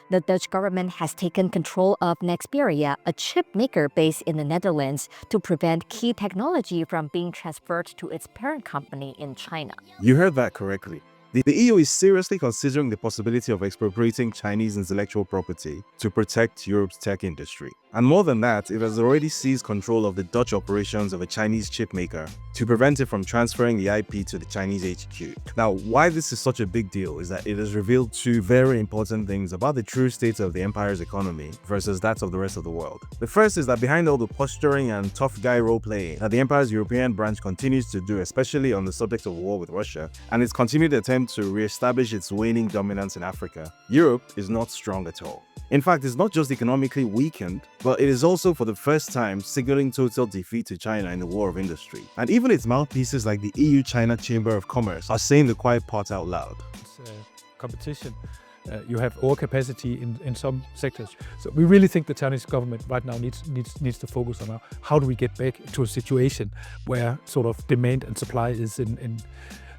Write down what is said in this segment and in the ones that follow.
The Dutch government has taken control of Nexperia, a chip maker based in the Netherlands, to prevent key technology from being transferred to its parent company in China. You heard that correctly. The EU is seriously considering the possibility of expropriating Chinese intellectual property to protect Europe's tech industry. And more than that, it has already seized control of the Dutch operations of a Chinese chip maker to prevent it from transferring the IP to the Chinese HQ. Now, why this is such a big deal is that it has revealed two very important things about the true state of the empire's economy versus that of the rest of the world. The first is that behind all the posturing and tough guy role-playing that the empire's European branch continues to do, especially on the subject of war with Russia, and its continued attempt to re-establish its waning dominance in Africa, Europe is not strong at all. In fact, it's not just economically weakened, but it is also for the first time signaling total defeat to China in the war of industry. And even its mouthpieces like the EU-China Chamber of Commerce are saying the quiet part out loud. It's competition. You have overcapacity in some sectors. So we really think the Chinese government right now needs to focus on how do we get back to a situation where sort of demand and supply is in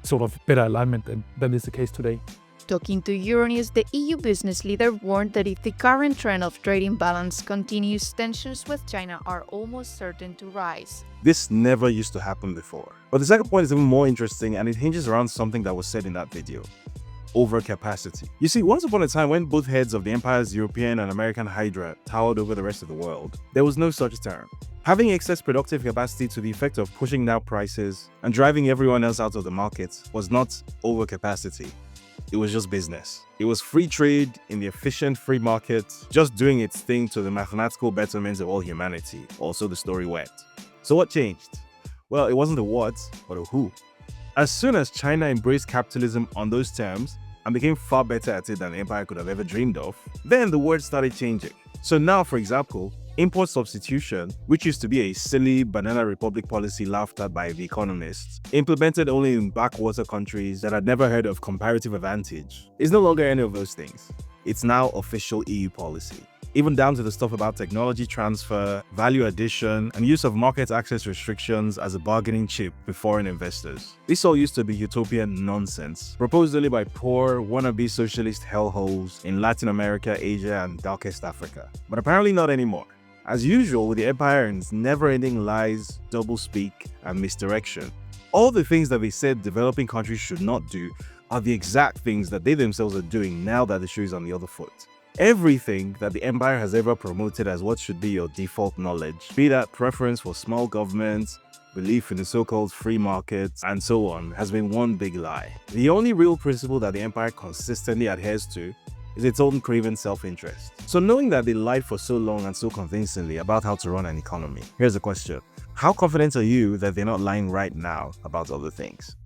sort of better alignment than is the case today. Talking to Euronews, the EU business leader warned that if the current trend of trade imbalance continues, tensions with China are almost certain to rise. This never used to happen before. But the second point is even more interesting, and it hinges around something that was said in that video. Overcapacity. You see, once upon a time when both heads of the empire's European and American hydra towered over the rest of the world, there was no such term. Having excess productive capacity to the effect of pushing down prices and driving everyone else out of the market was not overcapacity. It was just business. It was free trade in the efficient free market, just doing its thing to the mathematical betterment of all humanity. Also, the story went. So what changed? Well, it wasn't the what, but a who. As soon as China embraced capitalism on those terms and became far better at it than the empire could have ever dreamed of, then the words started changing. So now, for example, import substitution, which used to be a silly banana republic policy laughed at by the economists, implemented only in backwater countries that had never heard of comparative advantage, is no longer any of those things. It's now official EU policy. Even down to the stuff about technology transfer, value addition, and use of market access restrictions as a bargaining chip with foreign investors. This all used to be utopian nonsense, proposed only by poor, wannabe socialist hellholes in Latin America, Asia, and darkest Africa. But apparently not anymore. As usual with the empire and its never-ending lies, doublespeak, and misdirection, all the things that they said developing countries should not do are the exact things that they themselves are doing now that the shoe is on the other foot. Everything that the empire has ever promoted as what should be your default knowledge, be that preference for small governments, belief in the so-called free markets, and so on, has been one big lie. The only real principle that the empire consistently adheres to is its own craven self-interest. So knowing that they lied for so long and so convincingly about how to run an economy, here's a question. How confident are you that they're not lying right now about other things?